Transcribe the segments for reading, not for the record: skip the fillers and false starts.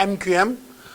MQM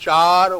4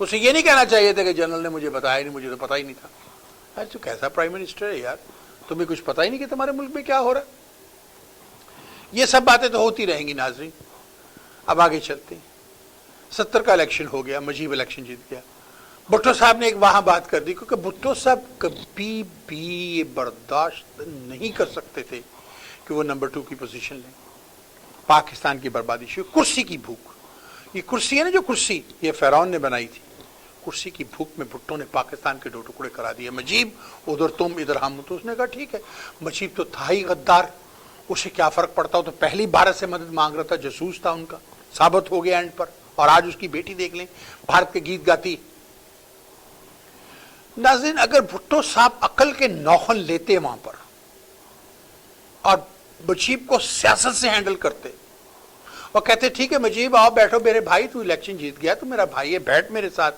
اسے یہ نہیں کہنا چاہیے تھا کہ جنرل نے مجھے بتایا نہیں، مجھے تو پتہ ہی نہیں تھا. یار تو کیسا پرائم منسٹر ہے یار، تمہیں کچھ پتہ ہی نہیں کہ تمہارے ملک میں کیا ہو رہا ہے. یہ سب باتیں تو ہوتی رہیں گی ناظرین. اب آگے چلتے ہیں. 70 کا الیکشن ہو گیا، مجیب الیکشن جیت گیا. بھٹو صاحب نے ایک وہاں بات کر دی، کیونکہ بھٹو صاحب کبھی بھی یہ برداشت نہیں کر سکتے تھے کہ وہ نمبر 2 کی پوزیشن لیں. پاکستان کی بربادی شروع، کرسی کی بھوک. یہ کرسی ہے نا، جو کرسی یہ فرعون نے بنائی تھی، کرسی کی بھوک میں بھٹو نے پاکستان کے 2 ٹکڑے کرا دیے. مجیب ادھر تم ادھر ہم. تو اس نے کہا ٹھیک ہے. مجیب تو تھا ہی غدار، اسے کیا فرق پڑتا ہو، تو پہلی بھارت سے مدد مانگ رہا تھا، جاسوس تھا ان کا، ثابت ہو گیا اینڈ پر. اور آج اس کی بیٹی دیکھ لیں بھارت کے گیت گاتی. ناظرین اگر بھٹو صاحب عقل کے نوخن لیتے وہاں پر اور مجیب کو سیاست سے ہینڈل کرتے اور کہتے ٹھیک ہے مجیب آؤ بیٹھو میرے بھائی، تو الیکشن جیت گیا، تو میرا بھائی ہے، بیٹھ میرے ساتھ،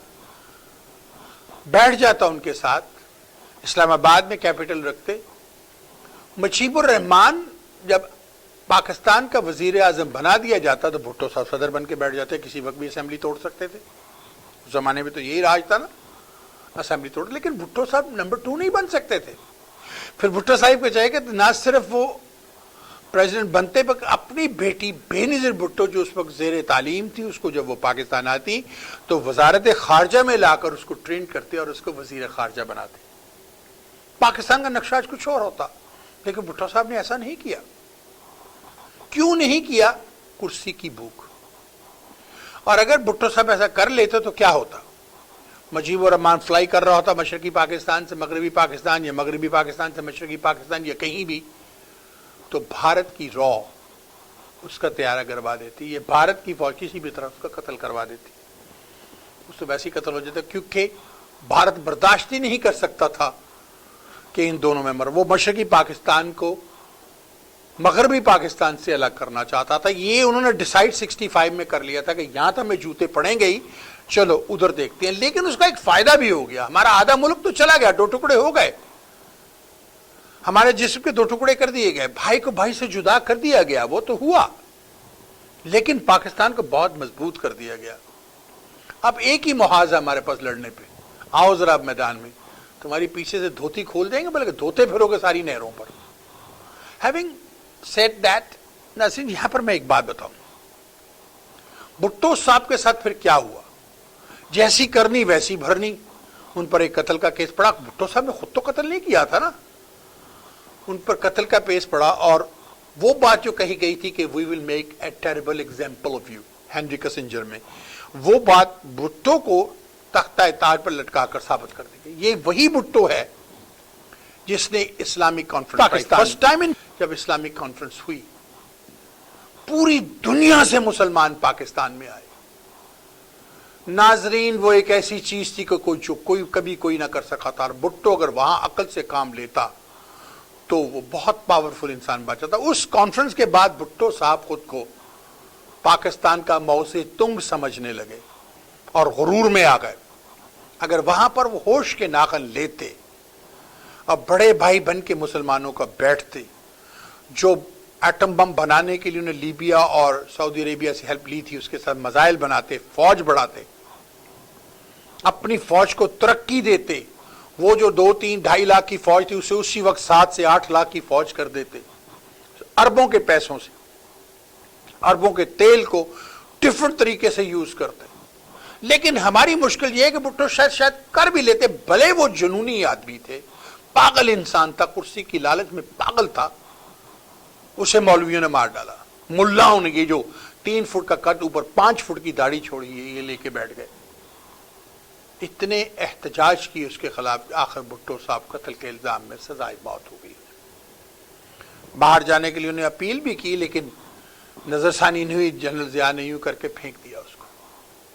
بیٹھ جاتا ان کے ساتھ. اسلام آباد میں کیپٹل رکھتے. مجیب الرحمان جب پاکستان کا وزیر اعظم بنا دیا جاتا تو بھٹو صاحب صدر بن کے بیٹھ جاتے. کسی وقت بھی اسمبلی توڑ سکتے تھے، اس زمانے میں تو یہی راج تھا نا، اسمبلی توڑ. لیکن بھٹو صاحب نمبر 2 نہیں بن سکتے تھے. پھر بھٹو صاحب کو چاہیے کہ نہ صرف وہ پریزیڈنٹ بنتے بلکہ اپنی بیٹی بے نظیر بھٹو جو اس وقت زیر تعلیم تھی، اس کو جب وہ پاکستان آتی تو وزارت خارجہ میں لا کر اس کو ٹرین کرتے اور اس کو وزیر خارجہ بناتے. پاکستان کا نقشہ آج کچھ اور ہوتا. لیکن بھٹو صاحب نے ایسا نہیں کیا. کیوں نہیں کیا؟ کرسی کی بھوک. اور اگر بھٹو صاحب ایسا کر لیتے تو کیا ہوتا؟ مجیب الرحمان فلائی کر رہا ہوتا مشرقی پاکستان سے مغربی پاکستان، یا مغربی پاکستان سے مشرقی پاکستان، یا کہیں بھی، تو بھارت کی رو اس کا طیارہ گروا دیتی. یہ بھارت کی فوج کسی بھی طرح اس کا قتل کروا دیتی. اس تو ویسے ہی قتل ہو جاتا، کیونکہ بھارت برداشت ہی نہیں کر سکتا تھا کہ ان دونوں ممبر، وہ مشرقی پاکستان کو مغربی پاکستان سے الگ کرنا چاہتا تھا. یہ انہوں نے ڈیسائیڈ 65 میں کر لیا تھا کہ یہاں تو ہمیں جوتے پڑیں گے ہی، چلو ادھر دیکھتے ہیں. لیکن اس کا ایک فائدہ بھی ہو گیا، ہمارا آدھا ملک تو چلا گیا، 2 ٹکڑے ہو گئے، ہمارے جسم کے 2 ٹکڑے کر دیے گئے، بھائی کو بھائی سے جدا کر دیا گیا، وہ تو ہوا، لیکن پاکستان کو بہت مضبوط کر دیا گیا. اب ایک ہی محاذ ہے ہمارے پاس لڑنے پہ. آؤ ذرا اب میدان میں، تمہاری پیچھے سے دھوتی کھول دیں گے، بلکہ دھوتے پھرو گے ساری نہروں پر. ہیونگ سیڈ دیٹ، ناظرین یہاں پر میں ایک بات بتاؤں، بھٹو صاحب کے ساتھ پھر کیا ہوا؟ جیسی کرنی ویسی بھرنی. ان پر ایک قتل کا کیس پڑا. بھٹو صاحب نے خود تو قتل نہیں کیا تھا نا، ان پر قتل کا کیس پڑا. اور وہ بات جو کہی گئی تھی کہ we will make a terrible example of you, Henry Kissinger میں، وہ بات بھٹو کو تختہ تاج پر لٹکا کر ثابت کر دی گئی. یہ وہی بھٹو ہے جس نے اسلامک کانفرنس فرسٹ ٹائم جب اسلامک کانفرنس ہوئی، پوری دنیا سے مسلمان پاکستان میں آئے. ناظرین وہ ایک ایسی چیز تھی کہ کوئی کبھی کوئی نہ کر سکا تھا. اور بھٹو اگر وہاں عقل سے کام لیتا تو وہ بہت پاورفل انسان بچا تھا. اس کانفرنس کے بعد بھٹو صاحب خود کو پاکستان کا موضع تنگ سمجھنے لگے اور غرور میں آ گئے. اگر وہاں پر وہ ہوش کے ناخن لیتے اور بڑے بھائی بن کے مسلمانوں کا بیٹھتے، جو ایٹم بم بنانے کے لیے انہیں لیبیا اور سعودی عربیہ سے ہیلپ لی تھی، اس کے ساتھ میزائل بناتے، فوج بڑھاتے، اپنی فوج کو ترقی دیتے، وہ جو 2-3-2.5 لاکھ کی فوج تھی اسے اسی وقت 7 سے 8 لاکھ کی فوج کر دیتے، اربوں کے پیسوں سے، اربوں کے تیل کو ڈفرنٹ طریقے سے یوز کرتے. لیکن ہماری مشکل یہ ہے کہ بھٹو شاید کر بھی لیتے، بھلے وہ جنونی آدمی تھے، پاگل انسان تھا، کرسی کی لالچ میں پاگل تھا، اسے مولویوں نے مار ڈالا. ملاؤں نے یہ جو 3 فٹ کا قد اوپر 5 فٹ کی داڑھی چھوڑی ہے یہ لے کے بیٹھ گئے. اتنے احتجاج کی اس کے خلاف، آخر بھٹو صاحب قتل کے الزام میں سزائے موت ہو گئی. باہر جانے کے لیے انہیں اپیل بھی کی لیکن نظر ثانی نہیں ہوئی. جنرل ضیاء نے یوں کر کے پھینک دیا اس کو،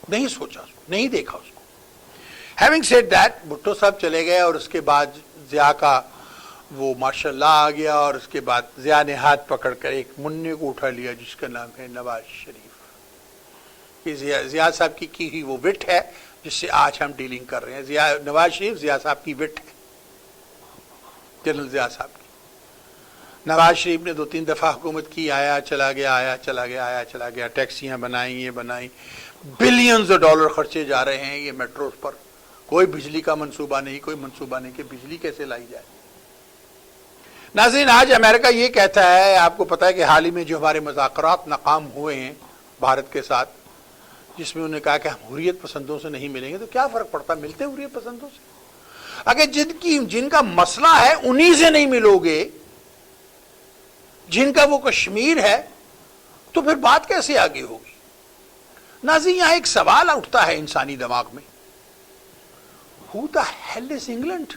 نہیں سوچا اس کو، نہیں دیکھا اس کو. ہیونگ سیڈ دیٹ، بھٹو صاحب چلے گئے اور اس کے بعد ضیاء کا وہ ماشاء اللہ آ گیا. اور اس کے بعد ضیاء نے ہاتھ پکڑ کر ایک منع کو اٹھا لیا جس کا نام ہے نواز شریف. یہ ضیاء صاحب کی ہوئی وہ وٹ ہے جس سے آج ہم ڈیلنگ کر رہے ہیں. نواز شریف ضیاء صاحب کی وٹ ہے، جنرل ضیاء صاحب کی. نواز شریف نے 2-3 دفعہ حکومت کی، آیا چلا گیا، آیا چلا گیا، آیا چلا گیا، ٹیکسیاں بنائیں، یہ بنائیں، بلینز ڈالر خرچے جا رہے ہیں یہ میٹروز پر، کوئی بجلی کا منصوبہ نہیں، کوئی منصوبہ نہیں کہ بجلی کیسے لائی جائے۔ ناظرین، آج امریکہ یہ کہتا ہے، آپ کو پتا ہے کہ حال ہی میں جو ہمارے مذاکرات ناکام ہوئے ہیں بھارت کے ساتھ، جس میں انہوں نے کہا کہ ہم حریت پسندوں سے نہیں ملیں گے، تو کیا فرق پڑتا، ملتے حریت پسندوں سے؟ اگر جن کا مسئلہ ہے انہی سے نہیں ملو گے، جن کا وہ کشمیر ہے، تو پھر بات کیسے آگے ہوگی؟ ناظرین، یہاں ایک سوال اٹھتا ہے انسانی دماغ میں، Who the hell is England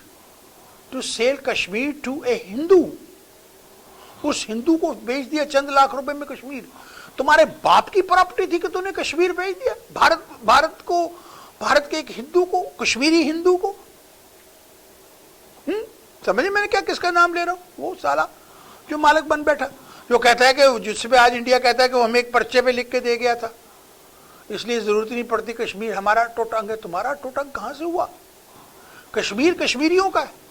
to sell Kashmir to a Hindu؟ اس ہندو کو بیچ دیا چند لاکھ روپے میں کشمیر۔ تمہارے باپ کی پراپرٹی تھی کہ تم نے کشمیر بیچ دیا بھارت کے ایک ہندو کو، کشمیری ہندو کو۔ سمجھے میں نے کیا کس کا نام لے رہا ہوں؟ وہ سالا جو مالک بن بیٹھا، جو کہتا ہے کہ جس پہ آج انڈیا کہتا ہے کہ وہ ہمیں ایک پرچے پہ لکھ کے دے گیا تھا، اس لیے ضرورت نہیں پڑتی، کشمیر ہمارا ٹوٹنگ ہے۔ تمہارا ٹوٹنگ کہاں سے ہوا؟ کشمیر کشمیریوں کا ہے۔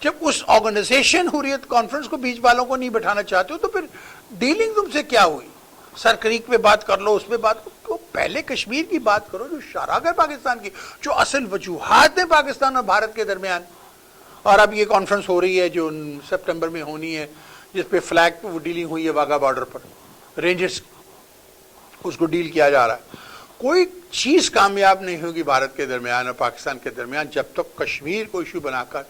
جب اس آرگنائزیشن حریت کانفرنس کو بیچ والوں کو نہیں بٹھانا چاہتے ہو تو پھر ڈیلنگ تم سے کیا ہوئی؟ سر کریک پہ بات کر لو، اس پہ بات کرو، پہلے کشمیر کی بات کرو جو شراکت ہے پاکستان کی، جو اصل وجوہات ہیں پاکستان اور بھارت کے درمیان۔ اور اب یہ کانفرنس ہو رہی ہے جو سپٹمبر میں ہونی ہے، جس پہ فلیگ پہ وہ ڈیلنگ ہوئی ہے واگا بارڈر پر، رینجرز اس کو ڈیل کیا جا رہا ہے۔ کوئی چیز کامیاب نہیں ہوگی بھارت کے درمیان اور پاکستان کے درمیان جب تک کشمیر کو ایشو بنا کر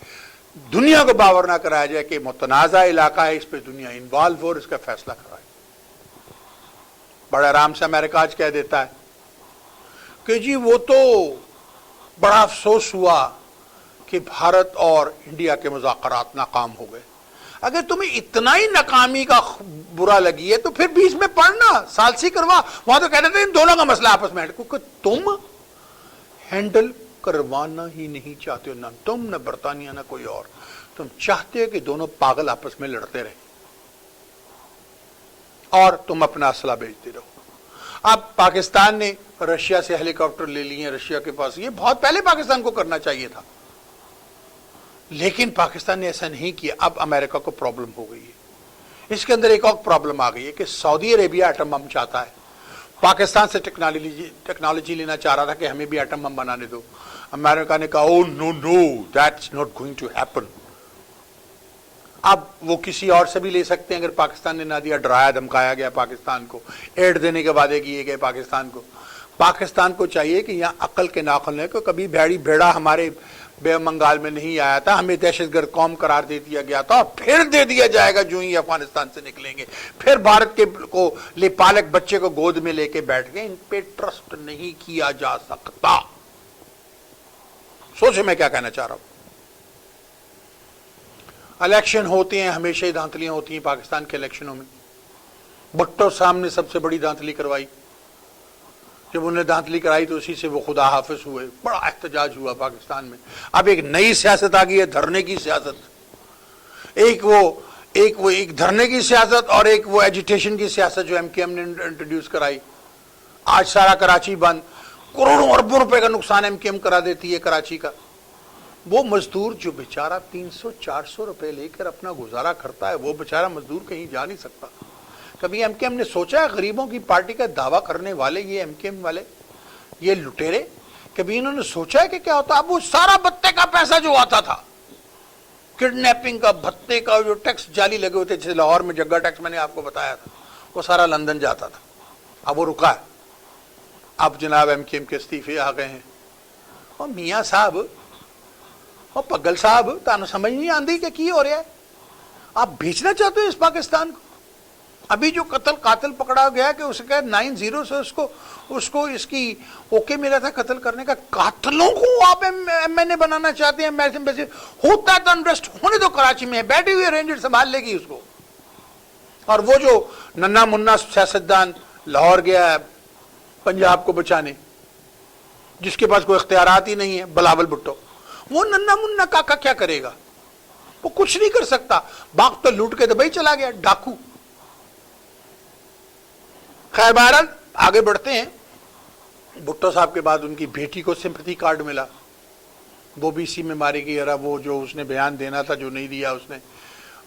دنیا کو باور نہ کرایا جائے کہ متنازع علاقہ ہے، اس پہ دنیا انوالو ہو اور اس کا فیصلہ کرائے۔ بڑے آرام سے امریکہ آج کہہ دیتا ہے کہ جی وہ تو بڑا افسوس ہوا کہ بھارت اور انڈیا کے مذاکرات ناکام ہو گئے۔ اگر تمہیں اتنا ہی ناکامی کا برا لگی ہے تو پھر بیچ میں پڑھنا، ثالثی کروا، وہاں تو کہتے تھے ان دونوں کا مسئلہ آپس میں، کیونکہ تم ہینڈل کروانا ہی نہیں چاہتے ہو، نہ تم نہ برطانیہ نہ کوئی اور، تم چاہتے ہو کہ دونوں پاگل آپس میں لڑتے رہیں اور تم اپنا اسلحہ بیچتے رہو۔ اب پاکستان نے رشیا سے ہیلی کاپٹر لے لیے ہیں، رشیا کے پاس، یہ بہت پہلے پاکستان کو کرنا چاہیے تھا، لیکن پاکستان نے ایسا نہیں کیا۔ اب امریکہ کو پرابلم ہو گئی ہے، اس کے اندر ایک اور پرابلم آ گئی ہے کہ سعودی عربیہ ایٹم بم چاہتا ہے، پاکستان سے ٹیکنالوجی لینا چاہ رہا تھا کہ ہمیں بھی ایٹم بم بنانے دو۔ امریکہ نے کہا oh no no that's not going to happen. اب وہ کسی اور سے بھی لے سکتے ہیں اگر پاکستان نے نہ دیا، ڈرایا دھمکایا گیا پاکستان کو، ایڈ دینے کے وعدے کیے گئے پاکستان کو۔ پاکستان کو چاہیے کہ یہاں عقل کے ناخن ہے کہ کبھی بھیڑا ہمارے بے منگال میں نہیں آیا تھا، ہمیں دہشت گرد قوم قرار دے دیا گیا تھا، اور پھر دے دیا جائے گا جو ہی افغانستان سے نکلیں گے، پھر بھارت کے کو لے پالک بچے کو گود میں لے کے بیٹھ گئے۔ ان پہ ٹرسٹ نہیں کیا جا سکتا۔ سوچے میں کیا کہنا چاہ رہا ہوں۔ الیکشن ہوتے ہیں، ہمیشہ ہی دھاندلیاں ہوتی ہیں پاکستان کے الیکشنوں میں۔ بھٹو صاحب نے سب سے بڑی دھاندلی کروائی، جب انہوں نے دھاندلی کرائی تو اسی سے وہ خدا حافظ ہوئے، بڑا احتجاج ہوا پاکستان میں۔ اب ایک نئی سیاست آ گئی ہے، دھرنے کی سیاست، ایک دھرنے کی سیاست اور ایک وہ ایجیٹیشن کی سیاست جو MKM نے انٹروڈیوس کرائی۔ آج سارا کراچی بند، کروڑوں اربوں روپے کا نقصان MKM کرا دیتی ہے کراچی کا۔ وہ مزدور جو بیچارہ 300-400 روپے لے کر اپنا گزارا کرتا ہے، وہ بیچارہ مزدور کہیں جا نہیں سکتا۔ کبھی MKM نے سوچا ہے غریبوں کی پارٹی کا دعویٰ کرنے والے یہ MKM والے، یہ لٹیرے، کبھی انہوں نے سوچا ہے کہ کیا ہوتا؟ اب وہ سارا بھتے کا پیسہ جو آتا تھا، کڈنیپنگ کا، بھتے کا، جو ٹیکس جعلی لگے ہوتے، جیسے لاہور میں جگہ ٹیکس میں نے آپ کو بتایا تھا، وہ سارا لندن جاتا تھا، اب وہ رکا ہے۔ اب جناب MKM کے استعفے آ گئے ہیں، اور میاں صاحب اور پگل صاحب تانوں سمجھ نہیں آندی کہ کی ہو رہا ہے؟ آپ بیچنا چاہتے ہو اس پاکستان کو؟ ابھی جو قاتل پکڑا گیا کہ اس کا 9-0 سے اس کو اس کی اوکے ملا تھا قتل کرنے کا، قاتلوں کو آپ MNA بنانا چاہتے ہیں؟ ہوتا تو انریسٹ ہونے دو، کراچی میں بیٹھی ہوئی رینجر سنبھال لے گی اس کو۔ اور وہ جو ننا منا سیاستدان لاہور گیا ہے پنجاب کو بچانے، جس کے پاس کوئی اختیارات ہی نہیں ہے، بلاول بھٹو، وہ ننا منا کاکا کیا کرے گا؟ وہ کچھ نہیں کر سکتا، باغ تو لوٹ کے دبئی چلا گیا، ڈاکو۔ خیر بہرحال آگے بڑھتے ہیں۔ بھٹو صاحب کے بعد ان کی بیٹی کو سمپتھی کارڈ ملا، وہ بھی اسی میں ماری گئی۔ وہ جو اس نے بیان دینا تھا جو نہیں دیا اس نے،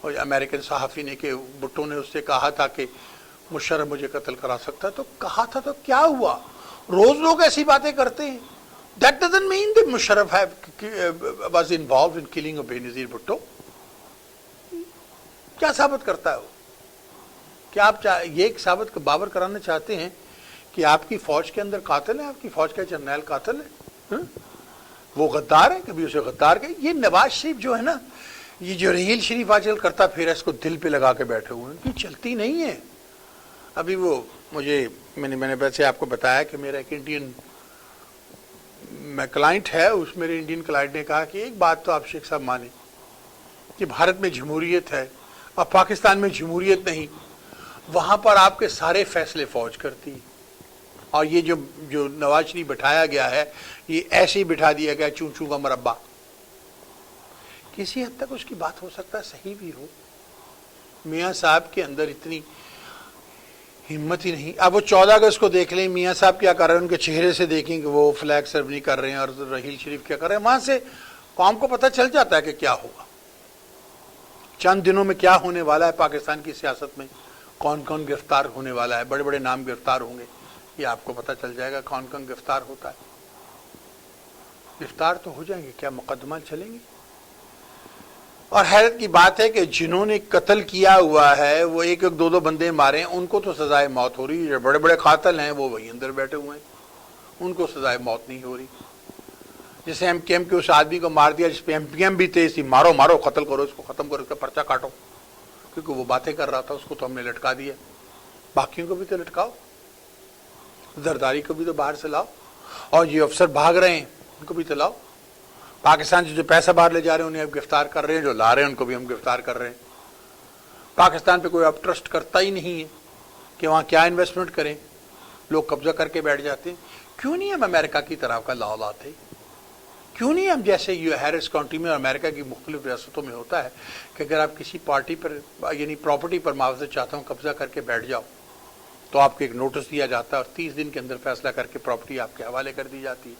اور امریکن صحافی نے، کہ بھٹو نے اس سے کہا تھا کہ مشرف مجھے قتل کرا سکتا، تو کہا تھا تو کیا ہوا؟ روز لوگ ایسی باتیں کرتے ہیں. That doesn't mean that Musharraf was involved in killing of Benazir Bhutto. کیا ثابت کرتا ہے وہ؟ کیا آپ یہ ثابت بابر کرانا چاہتے ہیں کہ آپ کی فوج کے اندر قاتل ہے، آپ کی فوج کا جرنیل قاتل ہے، وہ غدار ہے، کبھی اسے غدار کہ یہ نواز شریف جو ہے نا، یہ جو رحیل شریف آج کل کرتا پھر اس کو دل پہ لگا کے بیٹھے ہوئے ہیں کہ چلتی نہیں ہے. ابھی وہ میں نے ویسے آپ کو بتایا کہ میرا ایک انڈین کلائنٹ ہے، اس میرے انڈین کلائنٹ نے کہا کہ ایک بات تو آپ شیخ صاحب مانیں کہ بھارت میں جمہوریت ہے اور پاکستان میں جمہوریت نہیں، وہاں پر آپ کے سارے فیصلے فوج کرتی ہے، اور یہ جو نواز شریف بٹھایا گیا ہے یہ ایسے ہی بٹھا دیا گیا چون چون کا مربع. کسی حد تک اس کی بات ہو سکتا ہے صحیح بھی ہو. میاں صاحب کے اندر اتنی ہمت ہی نہیں. اب وہ 14 اگست کو دیکھ لیں میاں صاحب کیا کر رہے ہیں، ان کے چہرے سے دیکھیں کہ وہ فلیگ سرمنی کر رہے ہیں اور رحیل شریف کیا کر رہے ہیں، وہاں سے قوم کو پتہ چل جاتا ہے کہ کیا ہوگا. چند دنوں میں کیا ہونے والا ہے پاکستان کی سیاست میں، کون کون گرفتار ہونے والا ہے، بڑے بڑے نام گرفتار ہوں گے، یہ آپ کو پتہ چل جائے گا کون کون گرفتار ہوتا ہے. گرفتار تو ہو جائیں گے، کیا مقدمہ چلیں گے. اور حیرت کی بات ہے کہ جنہوں نے قتل کیا ہوا ہے وہ ایک ایک دو بندے مارے ہیں، ان کو تو سزائے موت ہو رہی ہے. جو بڑے بڑے قاتل ہیں وہ وہیں اندر بیٹھے ہوئے ہیں، ان کو سزائے موت نہیں ہو رہی. جیسے ایم کے ایم کے اس آدمی کو مار دیا جس پہ ایم پی ایم بھی تھے، اسی مارو مارو قتل کرو، اس کو ختم کرو، اس کا پرچہ کاٹو، کیونکہ وہ باتیں کر رہا تھا، اس کو تو ہم نے لٹکا دیا. باقیوں کو بھی تو لٹکاؤ، زرداری کو بھی تو باہر سے لاؤ، اور یہ افسر بھاگ رہے ہیں ان کو بھی تو لاؤ. پاکستان سے جو پیسہ باہر لے جا رہے ہیں انہیں اب گرفتار کر رہے ہیں، جو لا رہے ہیں ان کو بھی ہم گرفتار کر رہے ہیں. پاکستان پہ کوئی اب ٹرسٹ کرتا ہی نہیں ہے کہ وہاں کیا انویسٹمنٹ کریں، لوگ قبضہ کر کے بیٹھ جاتے ہیں. کیوں نہیں ہم امریکہ کی طرح کا لا لاتے؟ کیوں نہیں ہم جیسے یہ ہیرس کاؤنٹی میں اور امریکہ کی مختلف ریاستوں میں ہوتا ہے کہ اگر آپ کسی پارٹی پر یعنی پراپرٹی پر معاوضہ چاہتا ہوں قبضہ کر کے بیٹھ جاؤ تو آپ کو ایک نوٹس دیا جاتا ہے اور 30 دن کے اندر فیصلہ کر کے پراپرٹی آپ کے حوالے کر دی جاتی ہے.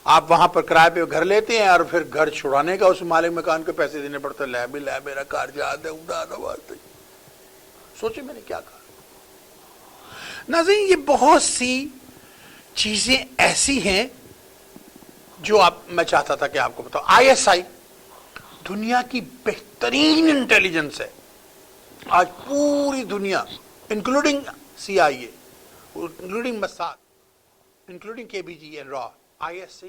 آپ وہاں پر کرائے پہ گھر لیتے ہیں اور پھر گھر چھڑانے کا اس مالک مکان کو پیسے دینے پڑتے. لے میرا کار جہاز ہے اڑا نوازتے. سوچے میں نے کیا کہا. ناظرین یہ بہت سی چیزیں ایسی ہیں جو میں چاہتا تھا کہ آپ کو بتاؤ. آئی ایس آئی دنیا کی بہترین انٹیلیجنس ہے. آج پوری دنیا انکلوڈنگ سی آئی اے، انکلوڈنگ مساد، انکلوڈنگ کے بی جی اینڈ را، آئی ایس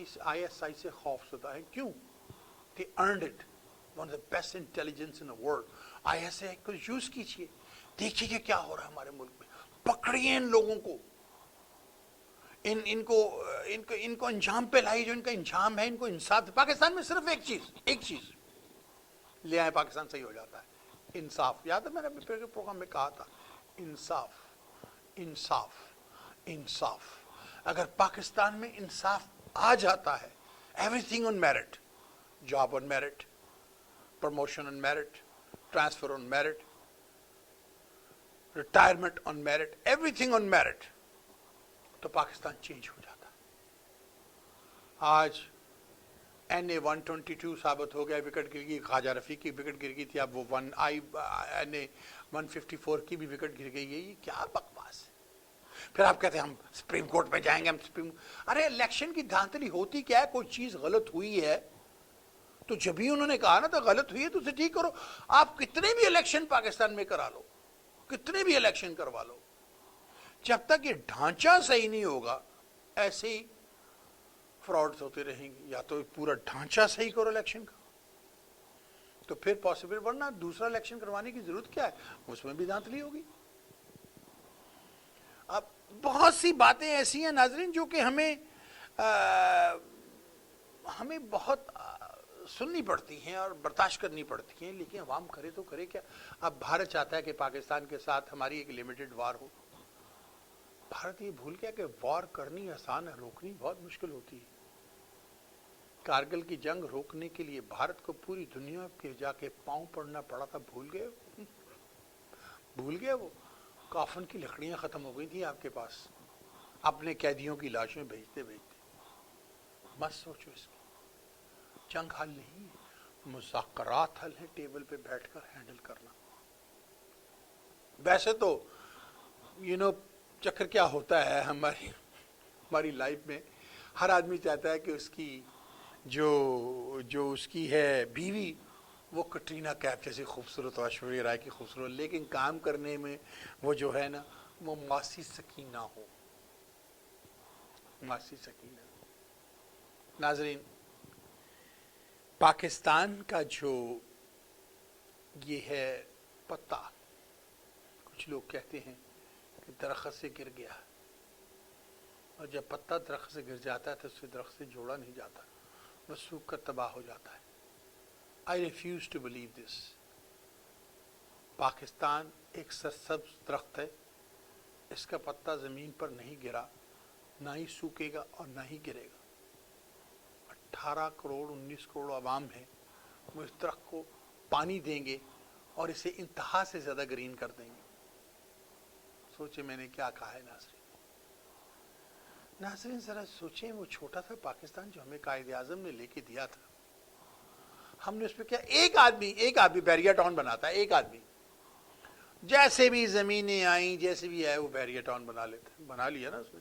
آئی سے خوف زدہ ہے. کیوں؟ they earned it, one of the best intelligence in the world. I S I کو یوز کیجئے، دیکھیے کہ کیا ہو رہا ہے ہمارے ملک میں. پکڑیے ان لوگوں کو، ان کو انجام پہ لائیے جو ان کا انجام ہے. ان کو انصاف. پاکستان میں صرف ایک چیز لے آئے پاکستان صحیح ہو جاتا ہے. انصاف. یاد ہے میں نے اپنے پروگرام میں کہا تھا انصاف انصاف انصاف. اگر پاکستان میں انصاف آ جاتا ہے، every thing on merit, job on merit, promotion on merit, transfer on merit, retirement on merit, every thing on merit, تو پاکستان چینج ہو جاتا. آج این اے 122 ثابت ہو گیا، وکٹ گر گئی. خواجہ رفیع کی وکٹ گر گئی تھی، اب وہ این اے 154 کی بھی وکٹ گر گئی ہے. یہ کیا بکواس ہے. پھر آپ کہتے ہیں ہم سپریم کورٹ میں جائیں گے. ارے الیکشن کی دھاندلی ہوتی کیا ہے؟ کوئی چیز غلط ہوئی ہے تو جب ہی انہوں نے کہا نا تو غلط ہوئی ہے تو اسے ٹھیک کرو. آپ کتنے بھی الیکشن پاکستان میں کرا لو، کتنے بھی الیکشن کروا لو، جب تک یہ ڈھانچہ صحیح نہیں ہوگا ایسے ہی فراڈز ہوتے رہیں گے. یا تو پورا ڈھانچہ صحیح کرو الیکشن کا تو پھر پاسبل، ورنہ دوسرا الیکشن کروانے کی ضرورت کیا ہے؟ اس میں بھی دھاندلی ہوگی. اب بہت سی باتیں ایسی ہیں ناظرین جو کہ ہمیں بہت سننی پڑتی ہیں اور برداشت کرنی پڑتی ہیں، لیکن عوام کرے تو کرے کیا. اب بھارت چاہتا ہے کہ پاکستان کے ساتھ ہماری ایک لمیٹڈ وار ہو. بھارت یہ بھول گیا کہ وار کرنی آسان ہے، روکنی بہت مشکل ہوتی ہے. کارگل کی جنگ روکنے کے لیے بھارت کو پوری دنیا کے جا کے پاؤں پڑنا پڑا تھا. بھول گئے وہ کافن کی لکڑیاں ختم ہو گئی تھیں آپ کے پاس، اپنے قیدیوں کی لاشیں بھیجتے. مت سوچو اس کی. جنگ حل نہیں ہے، مذاکرات حل ہے. ٹیبل پہ بیٹھ کر ہینڈل کرنا. ویسے تو چکر کیا ہوتا ہے، ہماری لائف میں ہر آدمی چاہتا ہے کہ اس کی جو اس کی ہے بیوی وہ کٹرینہ کیف جیسی خوبصورت ہو، ایشوریہ رائے کی خوبصورت، لیکن کام کرنے میں وہ جو ہے نا وہ ماسی سکینہ ہو، ماسی سکینہ۔ ناظرین، پاکستان کا جو یہ ہے پتا، کچھ لوگ کہتے ہیں کہ درخت سے گر گیا، اور جب پتا درخت سے گر جاتا ہے تو اس سے درخت سے جوڑا نہیں جاتا، وہ سوکھ کر تباہ ہو جاتا ہے۔ I refuse to believe this۔ Pakistan ایک سرسبز درخت ہے، اس کا پتا زمین پر نہیں گرا، نہ ہی سوکھے گا اور نہ ہی گرے گا۔ 18 کروڑ 19 کروڑ عوام ہے، وہ اس درخت کو پانی دیں گے اور اسے انتہا سے زیادہ گرین کر دیں گے۔ سوچیں میں نے کیا کہا ہے ناظرین۔ ناظرین ذرا سوچیں، وہ چھوٹا سا پاکستان جو ہمیں قائد اعظم نے لے کے دیا تھا، ہم نے اس پہ کیا، ایک آدمی بیریا ٹاؤن بناتا ہے، ایک آدمی جیسے بھی زمینیں آئیں جیسے بھی آئے وہ بیریا ٹاؤن بنا لیا نا اس نے۔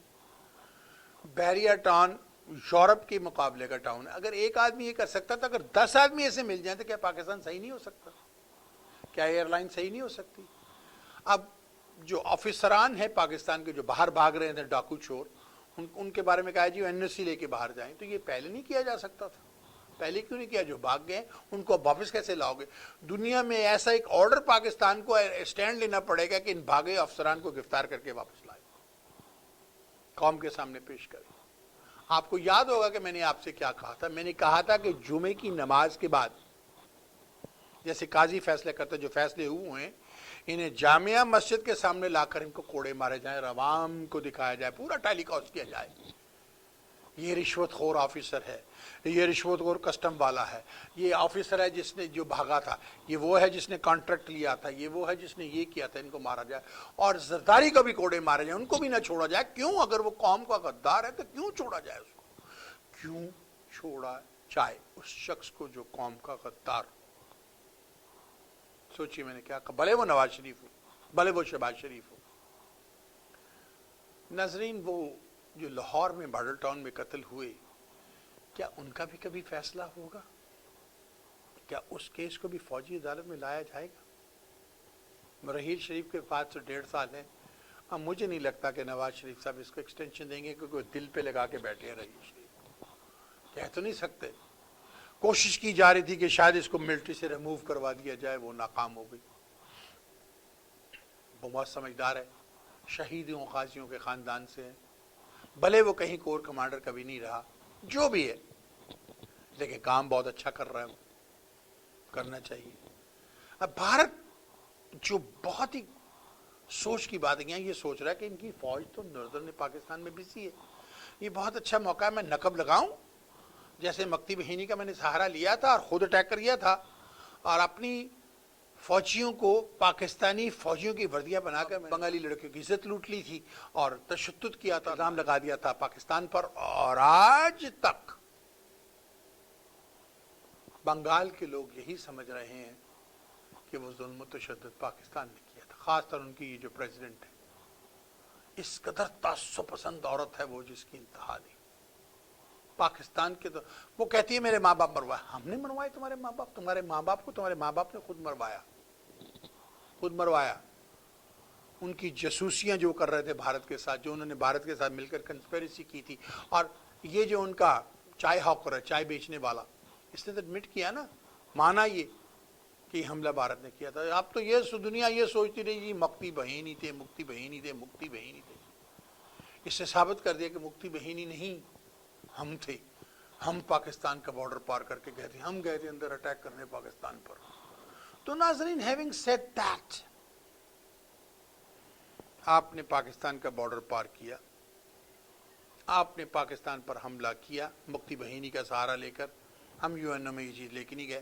بیریا ٹاؤن یورپ کے مقابلے کا ٹاؤن ہے۔ اگر ایک آدمی یہ کر سکتا تھا، اگر 10 آدمی ایسے مل جائیں تو کیا پاکستان صحیح نہیں ہو سکتا؟ کیا ایئر لائن صحیح نہیں ہو سکتی؟ اب جو آفیسران ہیں پاکستان کے جو باہر بھاگ رہے تھے، ڈاکو چور، ان کے بارے میں کہا جی NOC لے کے باہر جائیں، تو یہ پہلے نہیں کیا جا سکتا تھا؟ پہلے کیوں نہیں کیا؟ جو بھاگ گئے ان کو واپس کیسے لاؤ گے؟ دنیا میں ایسا ایک آرڈر پاکستان کو اسٹینڈ لینا پڑے گا کہ ان بھاگے افسران کو گرفتار کر کے واپس لائے، قوم کے سامنے پیش کرے۔ آپ کو یاد ہوگا کہ میں نے آپ سے کیا کہا تھا؟ میں نے کہا تھا کہ جمعے کی نماز کے بعد جیسے قاضی فیصلے کرتا، جو فیصلے ہوئے ہیں انہیں جامعہ مسجد کے سامنے لا کر ان کو کوڑے مارے جائیں، عوام کو دکھایا جائے، پورا ٹیلی کاسٹ کیا جائے، یہ رشوت خور آفیسر ہے، یہ رشوت خور کسٹم والا ہے، یہ آفیسر ہے جس نے جو بھاگا تھا، یہ وہ ہے جس نے کانٹریکٹ لیا تھا، یہ وہ ہے جس نے یہ کیا تھا، ان کو مارا جائے، اور زرداری کو بھی کوڑے مارے جائیں، ان کو بھی نہ چھوڑا جائے۔ کیوں؟ اگر وہ قوم کا غدار ہے تو کیوں چھوڑا جائے اس کو؟ کیوں چھوڑا جائے اس شخص کو جو قوم کا غدار؟ سوچیے میں نے کیا کہا، بھلے وہ نواز شریف ہو، بھلے وہ شہباز شریف ہو۔ ناظرین، وہ جو لاہور میں ماڈل ٹاؤن میں قتل ہوئے، کیا ان کا بھی کبھی فیصلہ ہوگا؟ کیا اس کیس کو بھی فوجی عدالت میں لایا جائے گا؟ رحیل شریف کے بعد سے 1.5 سال ہیں، اب مجھے نہیں لگتا کہ نواز شریف صاحب اس کو ایکسٹینشن دیں گے، کیونکہ وہ دل پہ لگا کے بیٹھے ہیں رحیل شریف، کہہ تو نہیں سکتے۔ کوشش کی جا رہی تھی کہ شاید اس کو ملٹری سے ریموو کروا دیا جائے، وہ ناکام ہو گئی۔ وہ بہت سمجھدار ہے، شہیدوں غازیوں کے خاندان سے ہے، بھلے وہ کہیں کور کمانڈر کبھی نہیں رہا، جو بھی ہے، لیکن کام بہت اچھا کر رہا ہے، کرنا چاہیے۔ اب بھارت جو بہت ہی سوچ کی بات ہے، یہ سوچ رہا ہے کہ ان کی فوج تو ناردرن پاکستان میں بزی ہے، یہ بہت اچھا موقع ہے، میں نقب لگاؤں، جیسے مکتی بہینی کا میں نے سہارا لیا تھا اور خود اٹیک کر لیا تھا، اور اپنی فوجیوں کو پاکستانی فوجیوں کی وردیاں بنا کر بنگالی لڑکیوں کی عزت لوٹ لی تھی اور تشدد کیا تھا، الزام لگا دیا تھا پاکستان پر، اور آج تک بنگال کے لوگ یہی سمجھ رہے ہیں کہ وہ ظلم و تشدد پاکستان نے کیا تھا، خاص طور ان کی یہ جو پریزیڈنٹ ہے، اس قدر تعصب پسند عورت ہے وہ، جس کی انتہا نہیں۔ پاکستان کے تو وہ کہتی ہے میرے ماں باپ مروائے، ہم نے مروائے تمہارے ماں باپ؟ تمہارے ماں باپ کو تمہارے ماں باپ نے خود مروایا۔ ان کی جاسوسیاں جو کر رہے تھے بھارت کے ساتھ، جو انہوں نے بھارت کے ساتھ مل کر کنسپیریسی کی تھی، اور یہ جو ان کا چائے ہاکر ہے، چائے بیچنے والا، اس نے تو ایڈمٹ کیا نا، مانا یہ کہ یہ حملہ بھارت نے کیا تھا۔ اب تو یہ دنیا یہ سوچتی رہی جی مکتی بہینی تھے، مکتی بہینی تھے، مکتی بہینی تھے۔ اس سے ثابت کر دیا کہ مکتی بہینی نہیں ہم تھے، ہم پاکستان کا بارڈر پار کر کے گئے تھے، ہم گئے تھے اندر اٹیک کرنے پاکستان پر۔ تو ناظرین، ہیونگ سیڈ دیٹ، آپ نے پاکستان کا بارڈر پار کیا، آپ نے پاکستان پر حملہ کیا مکتی بہینی کا سہارا لے کر، ہم UN میں یہ چیز لے کے نہیں گئے۔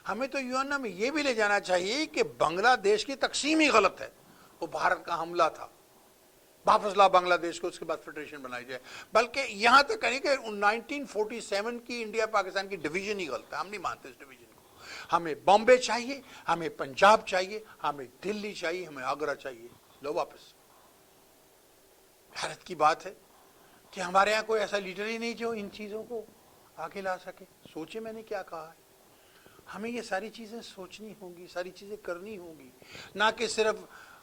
ہمیں تو UN میں یہ بھی لے جانا چاہیے کہ بنگلہ دیش کی تقسیم ہی غلط ہے، وہ بھارت کا حملہ تھا، واپس لا بنگلہ دیش کو، اس کے بعد فیڈریشن بنائی جائے۔ بلکہ یہاں تک کہیں کہ 1947 کی انڈیا پاکستان کی ڈویژن ہی غلط ہے، ہم نہیں مانتے اس ڈویژن کو۔ ہمیں بامبے چاہیے، ہمیں پنجاب چاہیے، ہمیں دلی چاہیے، ہمیں آگرہ چاہیے، لو واپس۔ حیرت کی بات ہے کہ ہمارے یہاں کوئی ایسا لیڈر ہی نہیں جو ان چیزوں کو آگے لا سکے. سوچے میں نے کیا کہا ہے. ہمیں یہ ساری چیزیں سوچنی ہوں گی, ساری چیزیں کرنی ہوں گی, نہ کہ صرف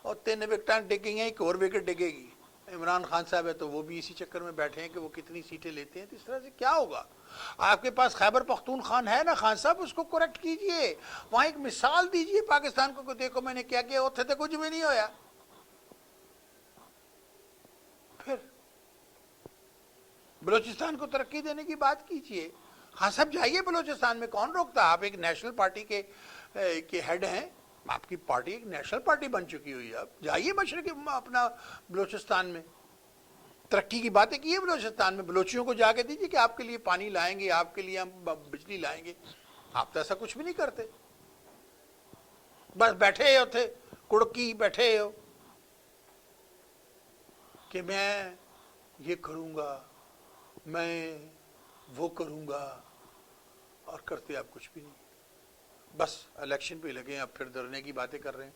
اور 3 وکٹیں ڈگیں گے, ایک اور وکٹ ڈگے گی. عمران خان صاحب ہے تو وہ بھی اسی چکر میں بیٹھے ہیں کہ وہ کتنی سیٹیں لیتے ہیں. تو اس طرح سے کیا ہوگا؟ آپ کے پاس خیبر پختونخوا ہے نا خان صاحب, اس کو کریکٹ کیجئے, وہاں ایک مثال دیجئے پاکستان کو, دیکھو میں نے کیا کیا, اتنے تو کچھ بھی نہیں ہویا. پھر بلوچستان کو ترقی دینے کی بات کیجئے. خان صاحب جائیے بلوچستان میں, کون روکتا؟ آپ ایک نیشنل پارٹی کے ہیڈ ہیں, آپ کی پارٹی ایک نیشنل پارٹی بن چکی ہوئی ہے, اب جائیے مشرقی اپنا بلوچستان میں, ترقی کی باتیں کیے بلوچستان میں. بلوچیوں کو جا کے دیجیے کہ آپ کے لیے پانی لائیں گے, آپ کے لیے ہم بجلی لائیں گے. آپ تو ایسا کچھ بھی نہیں کرتے, بس بیٹھے ہو تھے کڑکی بیٹھے ہو کہ میں یہ کروں گا, میں وہ کروں گا, اور کرتے آپ کچھ بھی نہیں. بس الیکشن پہ لگے, اب پھر دھرنے کی باتیں کر رہے ہیں.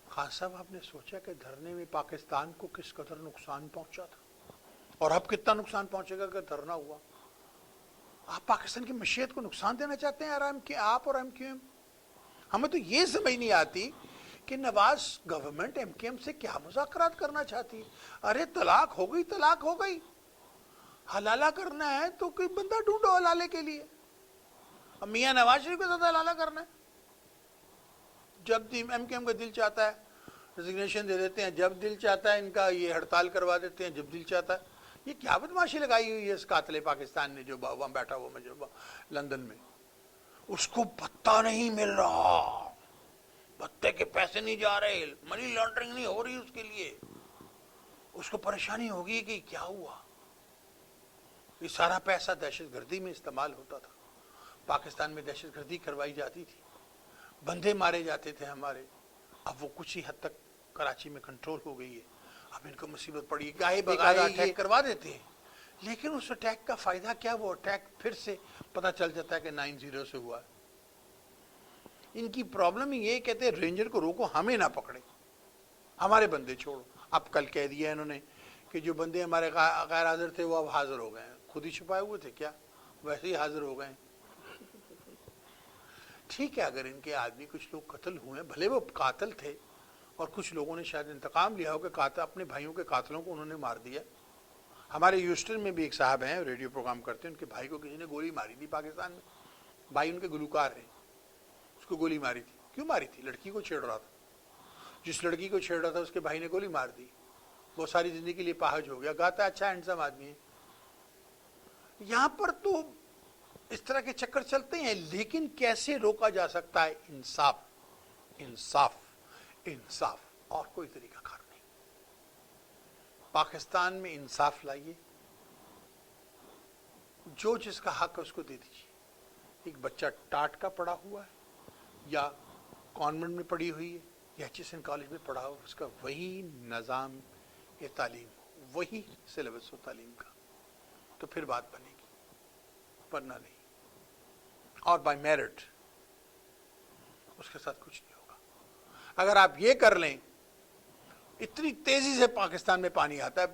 خان صاحب آپ نے سوچا کہ دھرنے میں پاکستان کو کس قدر نقصان پہنچا تھا, اور اب کتنا نقصان پہنچے گا اگر دھرنا ہوا؟ آپ پاکستان کی معیشت کو نقصان دینا چاہتے ہیں آپ اور ایم کیو ایم. ہمیں تو یہ سمجھ نہیں آتی کہ نواز گورنمنٹ ایم کیو ایم سے کیا مذاکرات کرنا چاہتی ہے. ارے طلاق ہو گئی, طلاق ہو گئی, حلالہ کرنا ہے تو کوئی بندہ ڈھونڈو حلالے کے لیے. اب میاں نواز شریف کے ساتھ حلالہ کرنا ہے, جب ایم کیو ایم کا دل چاہتا ہے ریزگنیشن دے دیتے ہیں, جب دل چاہتا ہے ان کا یہ ہڑتال کروا دیتے ہیں, جب دل چاہتا ہے. یہ کیا بدماشی لگائی ہوئی ہے اس قاتل پاکستان نے جو وہاں بیٹھا ہوا جو لندن میں, اس کو پتہ نہیں مل رہا, پتے کے پیسے نہیں جا رہے, منی لانڈرنگ نہیں ہو رہی اس کے لیے, اس کو پریشانی ہوگی کہ کیا ہوا. یہ سارا پیسہ دہشت گردی میں استعمال ہوتا تھا, پاکستان میں دہشت گردی کروائی جاتی تھی, بندے مارے جاتے تھے ہمارے. اب وہ کچھ ہی حد تک کراچی میں کنٹرول ہو گئی ہے. اب ان کو مصیبت پڑی, گاہے بغاہے اٹیک کروا دیتے ہیں, لیکن اس اٹیک کا فائدہ کیا؟ وہ اٹیک پھر سے پتہ چل جاتا ہے کہ 9-0 سے ہوا. ان کی پرابلم یہ کہتے ہیں رینجر کو روکو, ہمیں نہ پکڑے, ہمارے بندے چھوڑو. اب کل کہہ دیا انہوں نے کہ جو بندے ہمارے غیر حاضر تھے وہ اب حاضر ہو گئے ہیں. خود ہی چھپائے ہوئے تھے کیا, ویسے ہی حاضر ہو گئے ہیں. ٹھیک ہے, اگر ان کے آدمی کچھ لوگ قتل ہوئے, بھلے وہ قاتل تھے اور کچھ لوگوں نے شاید انتقام لیا ہو کہ اپنے بھائیوں کے قاتلوں کو انہوں نے مار دیا. ہمارے یوسٹن میں بھی ایک صاحب ہیں, ریڈیو پروگرام کرتے ہیں, ان کے بھائی کو کسی نے گولی ماری تھی پاکستان میں. بھائی ان کے گلوکار ہیں, اس کو گولی ماری تھی. کیوں ماری تھی؟ لڑکی کو چھیڑ رہا تھا. جس لڑکی کو چھیڑ رہا تھا اس کے بھائی نے گولی مار دی. وہ ساری زندگی کے لیے پاہج ہو گیا. گاتا ہے اچھا ہینڈسم آدمی ہے. یہاں پر تو اس طرح کے چکر چلتے ہیں, لیکن کیسے روکا جا سکتا ہے؟ انصاف, انصاف, انصاف, اور کوئی طریقہ کار نہیں. پاکستان میں انصاف لائیے, جو جس کا حق ہے اس کو دے دیجیے. ایک بچہ ٹاٹ کا پڑا ہوا ہے یا کانوینٹ میں پڑھی ہوئی ہے یا ایچ ایس این کالج میں پڑھا ہو, اس کا وہی نظام تعلیم ہو, وہی سلیبس ہو تعلیم کا, تو پھر بات بنے گی, ورنہ نہیں. اور بائی میرٹ اس کے ساتھ کچھ نہیں ہوگا. اگر آپ یہ کر لیں, اتنی تیزی سے پاکستان میں پانی آتا ہے,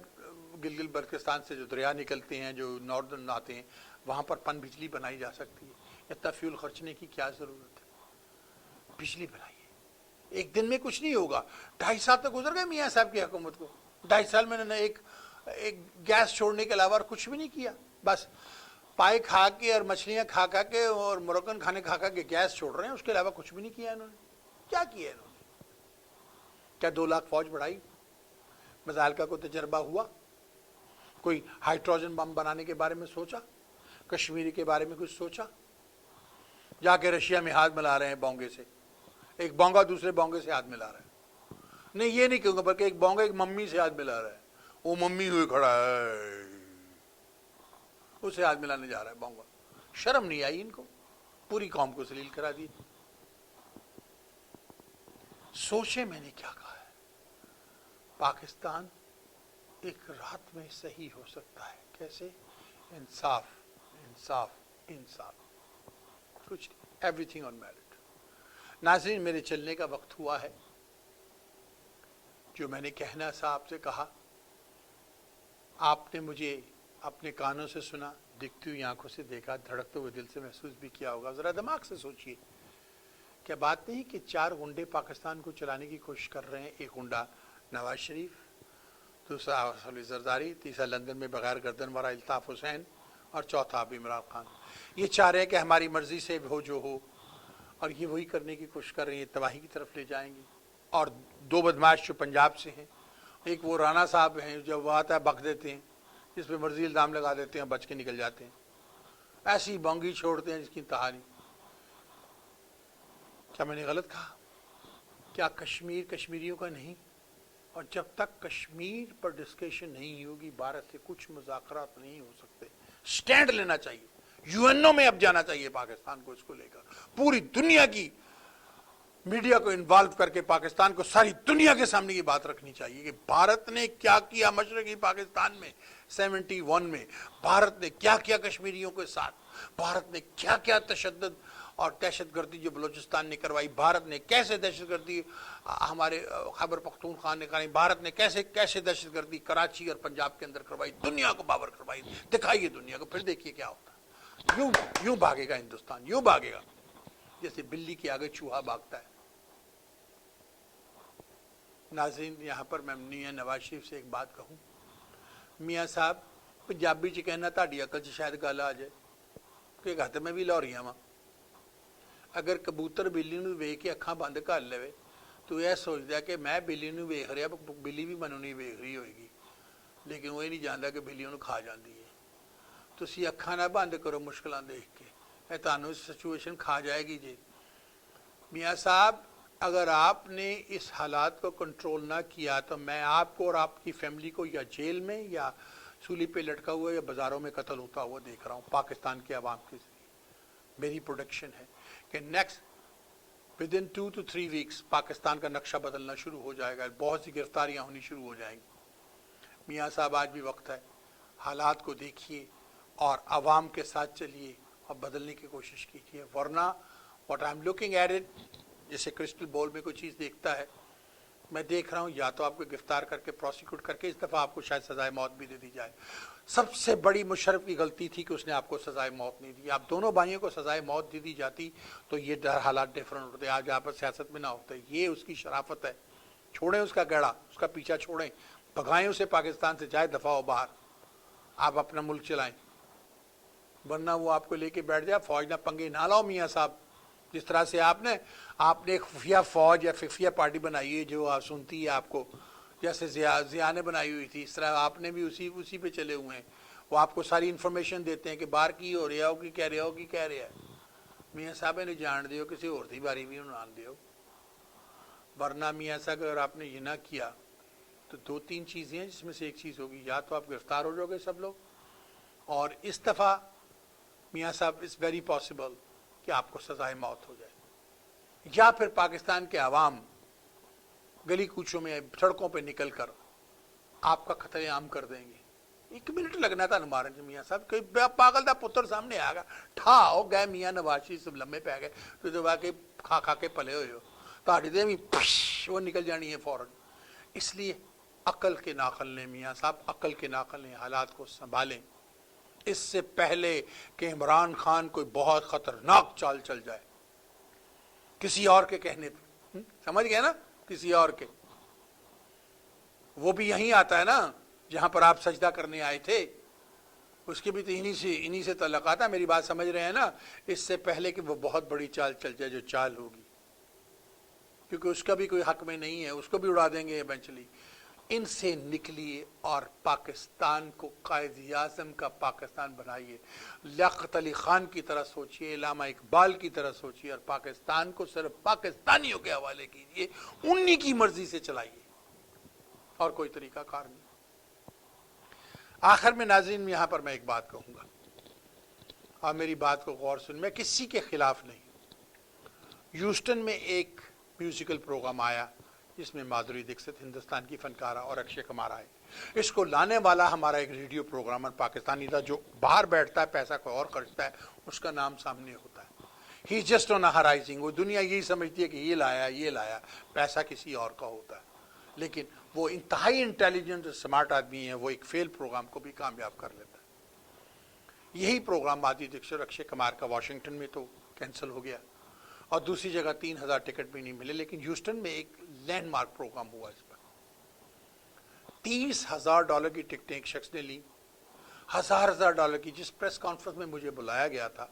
گلگت بلتستان سے جو دریا نکلتے ہیں, جو ناردرن آتے ہیں, وہاں پر پن بجلی بنائی جا سکتی ہے. اتنا فیول خرچنے کی کیا ضرورت ہے؟ بجلی بنائیے. ایک دن میں کچھ نہیں ہوگا. 2.5 سال تو گزر گئے میاں صاحب کی حکومت کو. 2.5 سال میں نے ایک گیس چھوڑنے کے علاوہ کچھ بھی نہیں کیا. بس پائے کھا کے اور مچھلیاں کھا کھا کے اور مرغن کھانے کھا کھا کے گیس چھوڑ رہے ہیں, اس کے علاوہ کچھ بھی نہیں کیا انہوں نے. کیا کیا انہوں نے؟ کیا 2 لاکھ فوج بڑھائی؟ میزائل کا کوئی تجربہ ہوا؟ کوئی ہائیڈروجن بم بنانے کے بارے میں سوچا؟ کشمیری کے بارے میں کچھ سوچا؟ جا کے رشیا میں ہاتھ ملا رہے ہیں بونگے سے, ایک بونگا دوسرے بونگے سے ہاتھ ملا رہا ہے. نہیں یہ نہیں کہوں گا, بلکہ ایک بونگا ایک ممی سے ہاتھ ملا رہا ہے, وہ ممی ہوئے کھڑا ہے, اسے ہاتھ ملانے جا رہا ہے بونگا. شرم نہیں آئی ان کو؟ پوری قوم کو ذلیل کرا دی. سوچے میں نے کیا کہا ہے. پاکستان ایک رات میں صحیح ہو سکتا ہے. کیسے؟ انصاف, انصاف, انصاف, کچھ ایوری تھنگ آن میرٹ. ناظرین, میرے چلنے کا وقت ہوا ہے. جو میں نے کہنا تھا آپ سے کہا. آپ نے مجھے اپنے کانوں سے سنا، دکھتی ہوئی آنکھوں سے دیکھا، دھڑکتے ہوئے دل سے محسوس بھی کیا ہوگا. ذرا دماغ سے سوچئے، کیا بات نہیں کہ 4 غنڈے پاکستان کو چلانے کی کوشش کر رہے ہیں؟ ایک غنڈہ نواز شریف، دوسرا اسد زرداری، تیسرا لندن میں بغیر گردن والا الطاف حسین، اور چوتھا اب عمران خان. یہ چاہ رہے ہیں کہ ہماری مرضی سے ہو جو ہو، اور یہ وہی کرنے کی کوشش کر رہی ہیں، تباہی کی طرف لے جائیں گے. اور 2 بدماش جو پنجاب سے ہیں، ایک وہ رانا صاحب ہیں، جب وہ آتا ہے بک دیتے ہیں، جس پہ مرضی الزام لگا دیتے ہیں، بچ کے نکل جاتے ہیں، ایسی بونگی چھوڑتے ہیں جس کی انتہا نہیں. کیا میں نے غلط کہا؟ کیا کشمیر کشمیریوں کا نہیں؟ اور جب تک کشمیر پر ڈسکشن نہیں ہوگی، بھارت سے کچھ مذاکرات نہیں ہو سکتے. سٹینڈ لینا چاہیے، یو این او میں اب جانا چاہیے پاکستان کو، اس کو لے کر پوری دنیا کی میڈیا کو انوالو کر کے پاکستان کو ساری دنیا کے سامنے یہ بات رکھنی چاہیے کہ بھارت نے کیا کیا مشرقی پاکستان میں 71 میں، بھارت نے کیا کیا کشمیریوں کے ساتھ، بھارت نے کیا کیا تشدد اور دہشت گردی جو بلوچستان نے کروائی، بھارت نے کیسے دہشت گردی ہمارے خیبر پختونخوا نے کروائی، بھارت نے کیسے دہشت گردی کراچی اور پنجاب کے اندر کروائی، دنیا کو باور کروائی. دکھائیے دنیا کو، پھر دیکھیے کیا ہوتا ہے. یوں بھاگے گا ہندوستان، یوں بھاگے گا جیسے بلی کے آگے چوہا بھاگتا ہے. ناظرین، یہاں پر میں میاں نواز شریف سے ایک بات کہوں. میاں صاحب پنجابی چ کہنا تہاڈی عقل چ شاید گل آ جائے کہ گھت میں بھی لاہوریاں وا. اگر کبوتر بلی نو ویکھ کے اکھاں بند کر لے تو یہ سوچتا کہ میں بلی نو ویکھ رہا، بلی بھی منو نہیں ویکھ رہی ہوئے گی، لیکن وہ یہ نہیں جانتا کہ بلی انہوں کھا جاتی ہے. تسی اکھاں نہ بند کرو مشکلاں دیکھ کے، یہ تانوں سچویشن کھا جائے گی جی. میاں صاحب اگر آپ نے اس حالات کو کنٹرول نہ کیا تو میں آپ کو اور آپ کی فیملی کو یا جیل میں یا سولی پہ لٹکا ہوا یا بازاروں میں قتل ہوتا ہوا دیکھ رہا ہوں پاکستان کے عوام کے ذریعے. میری پروڈکشن ہے کہ نیکسٹ ودن 2 to 3 ویکس پاکستان کا نقشہ بدلنا شروع ہو جائے گا، بہت سی گرفتاریاں ہونی شروع ہو جائیں گی. میاں صاحب آج بھی وقت ہے، حالات کو دیکھیے اور عوام کے ساتھ چلیے اور بدلنے کی کوشش کیجیے. ورنہ what I am looking at it, جیسے کرسٹل بول میں کوئی چیز دیکھتا ہے، میں دیکھ رہا ہوں یا تو آپ کو گرفتار کر کے پروسیکیوٹ کر کے اس دفعہ آپ کو شاید سزائے موت بھی دے دی جائے. سب سے بڑی مشرف کی غلطی تھی کہ اس نے آپ کو سزائے موت نہیں دی. آپ دونوں بھائیوں کو سزائے موت دے دی جاتی تو یہ حالات ڈیفرنٹ ہوتے، آج آپ سیاست میں نہ ہوتے. یہ اس کی شرافت ہے. چھوڑیں اس کا گڑھا، اس کا پیچھا چھوڑیں، بھگائیں اسے پاکستان سے، جائے دفعہ ہو باہر، آپ اپنا ملک چلائیں. ورنہ وہ آپ کو لے کے بیٹھ جائے. فوج نہ پنگے نہ لاؤ میاں صاحب. جس طرح سے آپ نے ایک خفیہ فوج یا خفیہ پارٹی بنائی ہے جو سنتی ہے آپ کو، جیسے ضیاء نے بنائی ہوئی تھی، اس طرح آپ نے بھی اسی پہ چلے ہوئے ہیں. وہ آپ کو ساری انفارمیشن دیتے ہیں کہ باہر کی ہو رہا ہو، کی کہہ رہا ہو، کی کہہ رہا ہے. میاں صاحب نے جان دیو کسی اور دی باری بھی انہوں نے دیو. ورنہ میاں صاحب اگر آپ نے یہ نہ کیا تو 2-3 چیزیں ہیں جس میں سے ایک چیز ہوگی، یا تو آپ گرفتار ہو جاؤ گے سب لوگ، اور اس دفعہ میاں صاحب اٹس ویری پاسبل کہ آپ کو سزائے موت ہو جائے، یا پھر پاکستان کے عوام گلی کوچوں میں سڑکوں پہ نکل کر آپ کا قتل عام کر دیں گے. 1 منٹ لگنا تھا مارن میاں صاحب، کوئی پاگل دا پتر سامنے آ گیا، ٹھا ہو گئے میاں نواز شریف سب لمے پی گئے تو جو واقعی کھا کے پلے ہوئے ہو تاڑی دے بھی وہ نکل جانی ہے فوراً. اس لیے عقل کے ناقل نے میاں صاحب، عقل کے ناقل نے حالات کو سنبھالیں اس سے پہلے کہ عمران خان کوئی بہت خطرناک چال چل جائے کسی اور کے کہنے پہ. سمجھ گئے نا؟ کسی اور کے. وہ بھی یہیں آتا ہے نا جہاں پر آپ سجدہ کرنے آئے تھے، اس کے بھی تو انہی سے تعلقات ہے. میری بات سمجھ رہے ہیں نا؟ اس سے پہلے کہ وہ بہت بڑی چال چل جائے جو چال ہوگی، کیونکہ اس کا بھی کوئی حق میں نہیں ہے، اس کو بھی اڑا دیں گے ایونچولی. ان سے نکلیے اور پاکستان کو قائد اعظم کا پاکستان بنائیے. لیاقت علی خان کی طرح سوچیے، علامہ اقبال کی طرح سوچیے، اور پاکستان کو صرف پاکستانیوں کے حوالے کیجیے، انہی کی مرضی سے چلائیے، اور کوئی طریقہ کار نہیں. آخر میں ناظرین یہاں پر میں ایک بات کہوں گا، اور میری بات کو غور سن. میں کسی کے خلاف نہیں. ہیوسٹن میں ایک میوزیکل پروگرام آیا جس میں مادھوری دکشت ہندوستان کی فنکارہ اور اکشے کمار آئے. اس کو لانے والا ہمارا ایک ریڈیو پروگرامر پاکستانی تھا جو باہر بیٹھتا ہے، پیسہ کوئی اور خرچتا ہے، اس کا نام سامنے ہوتا ہے. ہی جسٹ آن اے ہرائزنگ. وہ دنیا یہی سمجھتی ہے کہ یہ لایا، پیسہ کسی اور کا ہوتا ہے، لیکن وہ انتہائی انٹیلیجنٹ اسمارٹ آدمی ہیں، وہ ایک فیل پروگرام کو بھی کامیاب کر لیتا ہے۔ یہی پروگرام مادھوری دکشت اور اکشے کمار کا واشنگٹن میں تو کینسل ہو گیا، اور دوسری جگہ 3000 ٹکٹ بھی نہیں ملے، لیکن ہیوسٹن میں ایک لینڈ مارک پروگرام ہوا اس پر۔ $30,000 کی ٹکٹیں ایک شخص نے لی، $1,000 کی، جس پریس کانفرنس میں مجھے بلایا گیا تھا،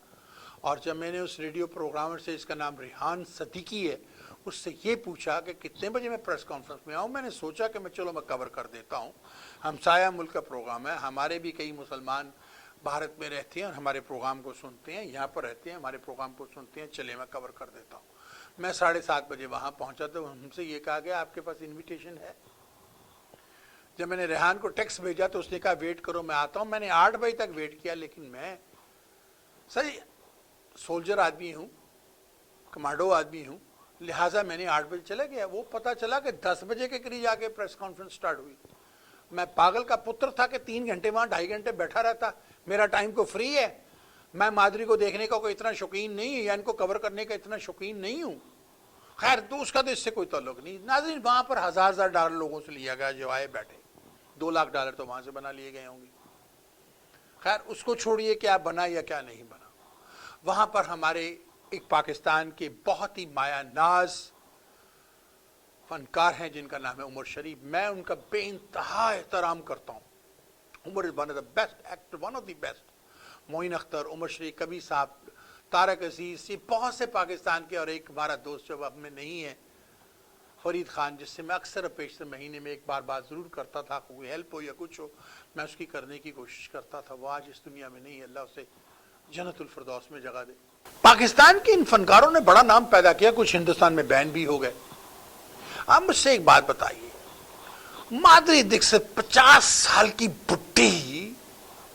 اور جب میں نے اس ریڈیو پروگرامر سے، اس کا نام ریحان صدیقی ہے، اس سے یہ پوچھا کہ کتنے بجے میں پریس کانفرنس میں آؤں، میں نے سوچا کہ میں کور کر دیتا ہوں، ہمسایہ ملک کا پروگرام ہے، ہمارے بھی کئی مسلمان بھارت میں رہتے ہیں اور ہمارے پروگرام کو سنتے ہیں، یہاں پر رہتے ہیں، ہمارے پروگرام کو سنتے ہیں، چلے میں کور کر دیتا ہوں۔ میں 7:30 بجے وہاں پہنچا تو ہم سے یہ کہا گیا آپ کے پاس انویٹیشن ہے؟ جب میں نے ریحان کو ٹیکسٹ بھیجا تو اس نے کہا ویٹ کرو میں آتا ہوں۔ میں نے 8 بجے تک ویٹ کیا، لیکن میں صحیح سولجر آدمی ہوں، کمانڈو آدمی ہوں، لہٰذا میں نے 8 بجے چلا گیا۔ وہ پتہ چلا کہ 10 بجے کے قریب جا کے پریس کانفرنس سٹارٹ ہوئی۔ میں پاگل کا پتر تھا کہ 3 گھنٹے وہاں 2.5 گھنٹے بیٹھا رہتا، میرا ٹائم کو فری ہے، میں مادھوری کو دیکھنے کا کوئی اتنا شوقین نہیں ہوں، یا ان کو کور کرنے کا اتنا شوقین نہیں ہوں۔ خیر تو اس کا تو اس سے کوئی تعلق نہیں۔ ناظرین وہاں پر $1,000 لوگوں سے لیا گیا جو آئے بیٹھے، $2,00,000 تو وہاں سے بنا لیے گئے ہوں گے۔ خیر اس کو چھوڑیے کیا بنا یا کیا نہیں بنا۔ وہاں پر ہمارے ایک پاکستان کے بہت ہی مایا ناز فنکار ہیں جن کا نام ہے عمر شریف، میں ان کا بے انتہا احترام کرتا ہوں۔ Umar is one of the best actor, one of the best. Moin Akhtar, Umar Sharif, Kabir sahib, Tariq عزیز، یہ بہت سے پاکستان کے، اور ایک ہمارا دوست جو اب میں نہیں ہے، فرید خان، جس سے میں اکثر پیشتر مہینے میں ایک بار بات ضرور کرتا تھا، کوئی ہیلپ ہو یا کچھ ہو میں اس کی کرنے کی کوشش کرتا تھا۔ وہ آج اس دنیا میں نہیں ہے، اللہ اسے جنت الفردوس میں جگہ دے۔ پاکستان کے ان فنکاروں نے بڑا نام پیدا کیا، کچھ ہندوستان میں بین بھی ہو گئے۔ اب مجھ سے ایک بات بتائیے، مادھوری دکشت 50 سال کی بڈھی،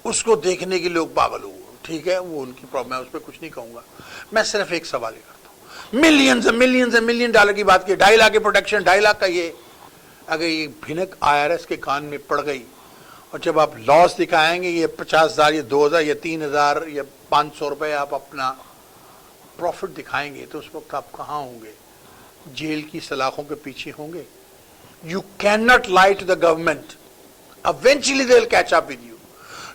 اس کو دیکھنے کے لوگ پاگل ہوئے، ٹھیک ہے وہ ان کی پرابلم، میں اس پہ کچھ نہیں کہوں گا۔ میں صرف ایک سوال ہی کرتا ہوں، ملین ڈالر کی بات کی، 2.5 لاکھ کی پروٹیکشن، 2.5 لاکھ کا یہ، اگر یہ بھنک IRS کے کان میں پڑ گئی، اور جب آپ لاس دکھائیں گے یہ 50,000 یا 2,000 یا 3,000 یا 500 روپے آپ اپنا پروفٹ دکھائیں گے، تو اس وقت آپ کہاں ہوں گے؟ جیل کی سلاخوں کے پیچھے ہوں گے۔ You cannot lie to the government. Eventually they'll catch up with you.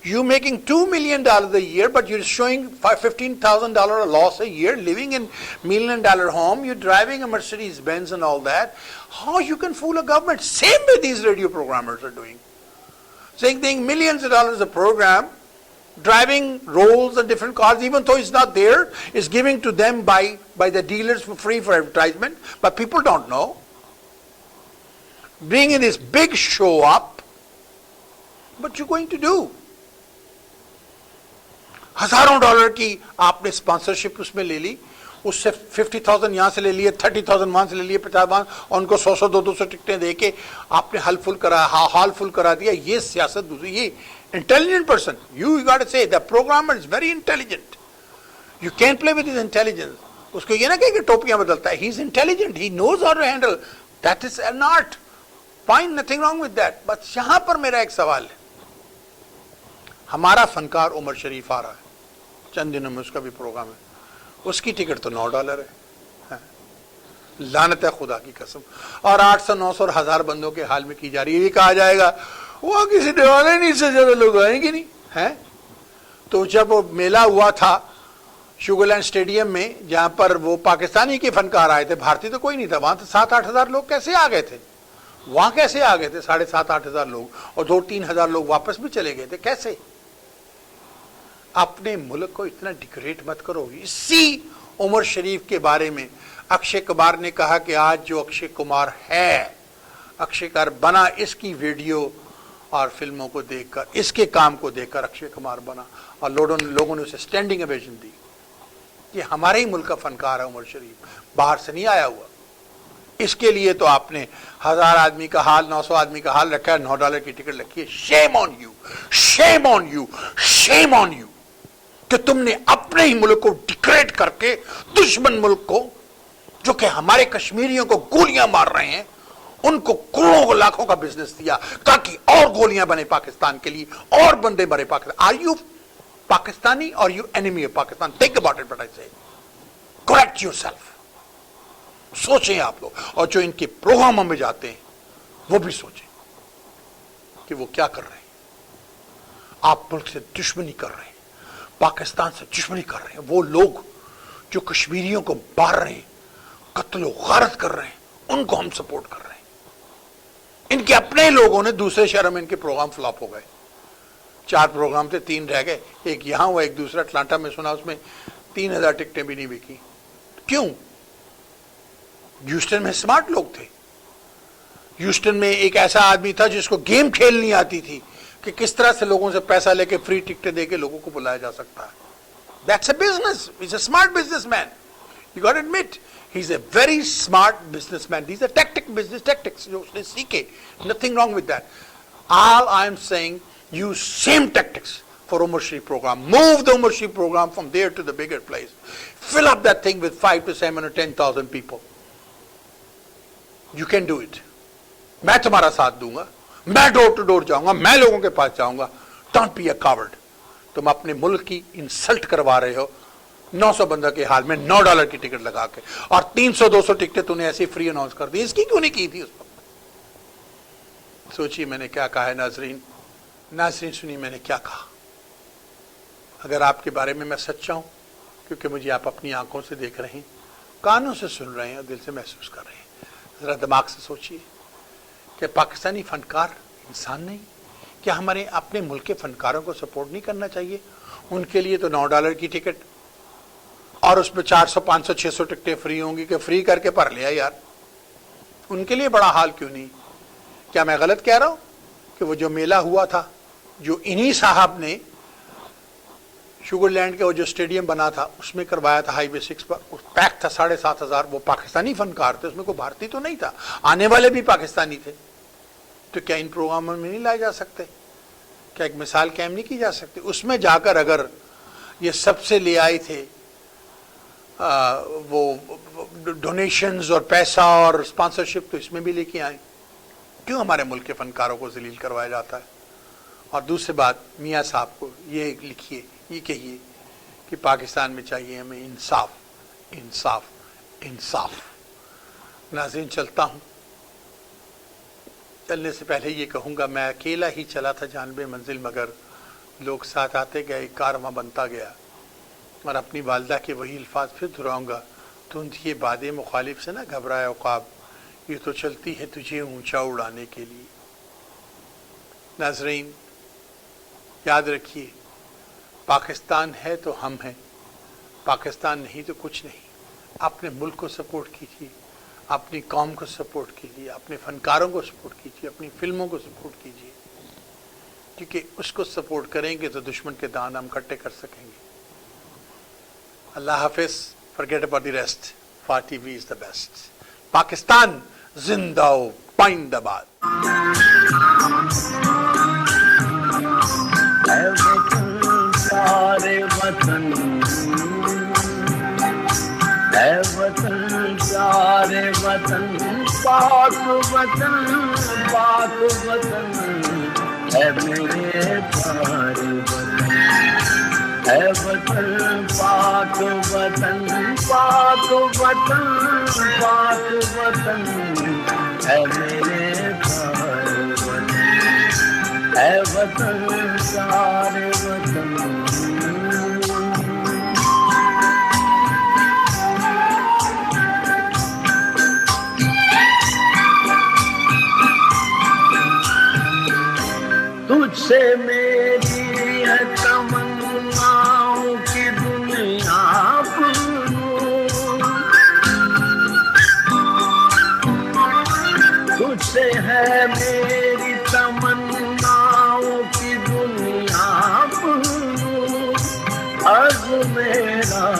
You're making $2 million a year, but you're showing $15,000 loss a year, living in $1 million home, you're driving a Mercedes Benz and all that. How you can fool a government? Same way these radio programmers are doing. Saying millions of dollars a program, driving Rolls and different cars, even though it's not there, is giving to them by the dealers for free for advertisement, but people don't know. Bringing this big show up, what you going to do? $1,000 کی آپ نے sponsorship اس میں لے لی، اس سے 50,000 یہاں سے لے لیے، 30,000 وہاں سے لے لیے، 50 وہاں، اور ان کو 100 200 ٹکٹیں دے کے آپ نے ہال فل کرا دیا۔ یہ سیاست دوسری، یہ intelligent person. You got to say the programmer is very intelligent. You can't play with his intelligence. اس کو یہ نہ کہے کہ ٹوپیاں بدلتا ہے. He is intelligent. He knows how to handle. That is an art. Fine, nothing wrong with that. بس یہاں پر میرا ایک سوال ہے. ہمارا فنکار عمر شریف آ رہا ہے، چند دنوں میں اس کا بھی پروگرام ہے، اس کی ٹکٹ تو $9 ہے. لعنت ہے خدا کی قسم. اور 800 900 اور 1000 بندوں کے حال میں کی جا رہی ہے. یہ کہا جائے گا وہ کسی دیوانے نہیں سے زیادہ لوگ آئیں گے نہیں ہیں. تو جب وہ میلہ ہوا تھا شوگر لینڈ اسٹیڈیم میں، جہاں پر وہ پاکستانی کے فنکار آئے تھے، بھارتی تو کوئی نہیں تھا وہاں، تو 7-8 ہزار لوگ کیسے آ گئے تھے وہاں؟ کیسے آ گئے تھے 7,500-8 ہزار لوگ؟ اور 2-3 ہزار لوگ واپس بھی چلے گئے تھے. کیسے؟ اپنے ملک کو اتنا ڈیکوریٹ مت کرو. اسی عمر شریف کے بارے میں اکشے کمار نے کہا کہ آج جو اکشے کمار ہے، اکشے کمار بنا اس کی ویڈیو اور فلموں کو دیکھ کر، اس کے کام کو دیکھ کر اکشے کمار بنا، اور لوگوں نے اسے اسٹینڈنگ اویشن دی. یہ ہمارے ہی ملک کا فنکار ہے عمر شریف، باہر سے نہیں آیا ہوا. اس کے لیے تو آپ نے 1000 آدمی کا حال، 900 آدمی کا حال رکھا ہے، $9 کی ٹکٹ رکھی ہے. Shame on you, shame on you, shame on you کہ تم نے اپنے ہی ملک کو ڈیکریٹ کر کے دشمن ملک کو، جو کہ ہمارے کشمیریوں کو گولیاں مار رہے ہیں، ان کو کروڑوں لاکھوں کا بزنس دیا تاکہ اور گولیاں بنے پاکستان کے لیے، اور بندے مرے پاکستان. آر یو پاکستانی اور you enemy of Pakistan? Think about it. But I say cricket your self. سوچیں آپ لوگ. اور جو ان کے پروگراموں میں جاتے ہیں وہ بھی سوچیں کہ وہ کیا کر رہے ہیں. آپ ملک سے دشمنی کر رہے ہیں, پاکستان سے دشمنی کر رہے ہیں. وہ لوگ جو کشمیریوں کو مار رہے ہیں, قتل و غارت کر رہے ہیں, ان کو ہم سپورٹ کر رہے ہیں. ان کے اپنے لوگوں نے دوسرے شہروں میں ان کے پروگرام فلاپ ہو گئے. 4 پروگرام تھے, 3 رہ گئے. ایک یہاں ہوا, ایک دوسرا اٹلانٹا میں سنا, اس میں 3000 ٹکٹیں بھی نہیں بکی. کیوں؟ ہیوسٹن میں سمارٹ لوگ تھے. ہیوسٹن میں ایک ایسا آدمی تھا جس کو گیم کھیلنی آتی تھی کہ کس طرح سے لوگوں سے پیسہ لے کے فری ٹکٹیں دے کے لوگوں کو بلایا جا سکتا ہے. That's a business. He's a smart businessman. You got to admit, he's a very smart businessman. These are business tactics. جو اس نے سیکھے. Nothing wrong with that. All I'm saying, use same tactics for Umar Sharif program. Move the Umar Sharif program from there to the bigger place. Fill up that thing with 5 to 7 or 10,000 people. You can do it. میں تمہارا ساتھ دوں گا, میں ڈور to door جاؤں گا, میں لوگوں کے پاس جاؤں گا. Don't be a coward. تم اپنے ملک کی انسلٹ کروا رہے ہو 900 بندہ کے حال میں $9 کی ٹکٹ لگا کے, اور 300-200 ٹکٹیں تم نے ایسی فری اناؤنس کر دی. اس کی کیوں نہیں کی تھی اس وقت؟ سوچیے میں نے کیا کہا ہے. ناظرین سنیے میں نے کیا کہا. اگر آپ کے بارے میں میں سچا ہوں, کیونکہ مجھے آپ اپنی آنکھوں سے دیکھ رہے ہیں, کانوں سے سن رہے ہیں اور دل سے محسوس کر رہے ہیں, ذرا دماغ سے سوچیے کہ پاکستانی فنکار انسان نہیں؟ کیا ہمارے اپنے ملک کے فنکاروں کو سپورٹ نہیں کرنا چاہیے؟ ان کے لیے تو $9 کی ٹکٹ, اور اس میں 400 500 600 ٹکٹیں فری ہوں گی کہ فری کر کے بھر لیا یار. ان کے لیے بڑا حال کیوں نہیں؟ کیا میں غلط کہہ رہا ہوں کہ وہ جو میلہ ہوا تھا, جو انہی صاحب نے شوگر لینڈ کے وہ جو اسٹیڈیم بنا تھا اس میں کروایا تھا, ہائی وے 6 پر, پیک تھا 7,500, وہ پاکستانی فنکار تھے, اس میں کوئی بھارتی تو نہیں تھا, آنے والے بھی پاکستانی تھے. تو کیا ان پروگراموں میں نہیں لائے جا سکتے؟ کیا ایک مثال قائم نہیں کی جا سکتی؟ اس میں جا کر اگر یہ سب سے لے آئے تھے وہ ڈونیشنز اور پیسہ اور اسپانسرشپ, تو اس میں بھی لے کے آئیں. کیوں ہمارے ملک کے فنکاروں کو ذلیل کروایا جاتا ہے؟ اور دوسری بات, میاں صاحب کو یہ لکھیے, یہ کہیے کہ پاکستان میں چاہیے ہمیں انصاف, انصاف, انصاف. ناظرین چلتا ہوں. چلنے سے پہلے یہ کہوں گا, میں اکیلا ہی چلا تھا جانب منزل, مگر لوگ ساتھ آتے گئے, ایک کارواں بنتا گیا. اور اپنی والدہ کے وہی الفاظ پھر دہراؤں گا, تند یہ باد مخالف سے نہ گھبرائے عقاب, یہ تو چلتی ہے تجھے اونچا اڑانے کے لیے. ناظرین یاد رکھیے, پاکستان ہے تو ہم ہیں, پاکستان نہیں تو کچھ نہیں. اپنے ملک کو سپورٹ کیجیے, اپنی قوم کو سپورٹ کیجیے, اپنے فنکاروں کو سپورٹ کیجیے, اپنی فلموں کو سپورٹ کیجیے, کیونکہ اس کو سپورٹ کریں گے تو دشمن کے دان ہم کٹے کر سکیں گے. اللہ حافظ. forget about the rest. FAR TV is the best. Pakistan زندہ ہو, پائندہ باد. اے وطن سارے وطن, اے وطن سارے وطن, پاک وطن, پاک وطن, اے میرے پیارے وطن, اے وطن پاک وطن, پاک وطن, پاک وطن, اے میرے پیارے وطن, اے وطن سارے وطن. تجھ سے میری ہے تمناؤں کی دنیا پرنور, تجھ سے ہے میری تمناؤں کی دنیا پرنور. عرض میرا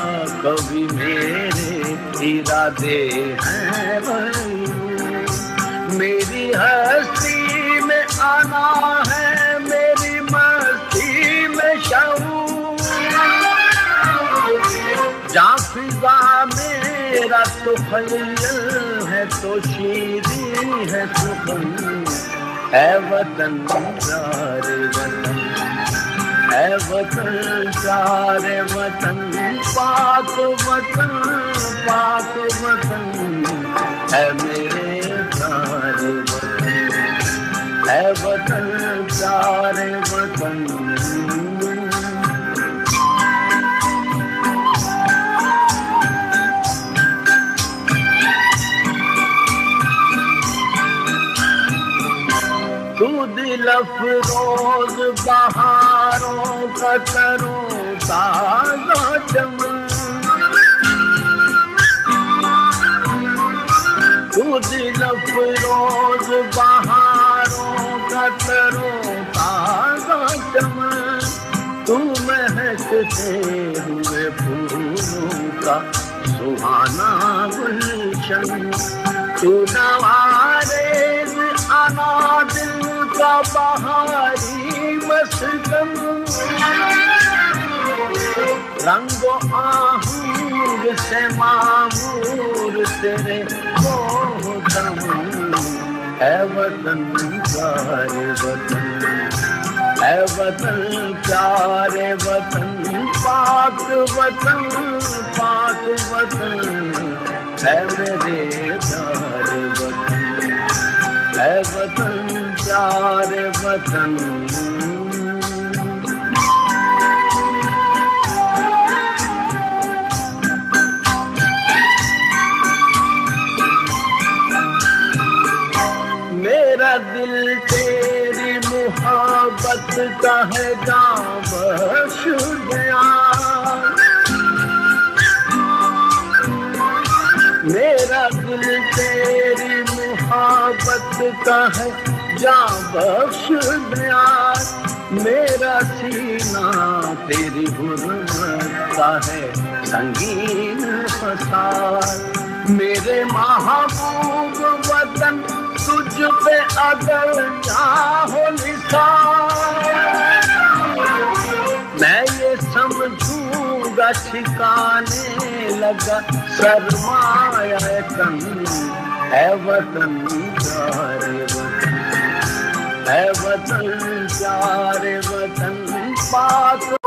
کبھی میرے ارادے ہیں غیور, میری ہستی میں آنا ہے, میری مستی میں شعور. جہاں فضا میرا تو خیل ہے تو شیریں ہے سخن. اے وطن سارے وطن, اے وطن سارے وطن, پاک وطن, پاک وطن, اے میرے پیارے وطن. دل افروز بہاروں کا ترو تازہ چمن، تو دل افروز بہاروں کا ترو تازہ چمن، تو مہکتے ہوئے پھولوں کا سہانا گلشن، تو نوارز انا دل کا بہاری مسکن، رنگ و آہنگ سے معمور تیرے محترم، اے وطن پیارے وطن، اے وطن پیارے وطن، پاک وطن پاک وطن، اے میرے پیارے وطن، اے وطن پیارے وطن۔ میرا دل تیری محبت کا ہے جاں بخش گیا، میرا دل تیری محبت کا ہے جاں بخش گیا، میرا سینہ تیری حرمت کا ہے سنگین فسار، میرے محبوب وطن تجھ پہ اگر چاہو نثار، میں یہ سمجھوں گا ٹھکانے لگا سرمایہ کن، اے وطن پیارے وطن، اے وطن پیارے وطن، پاک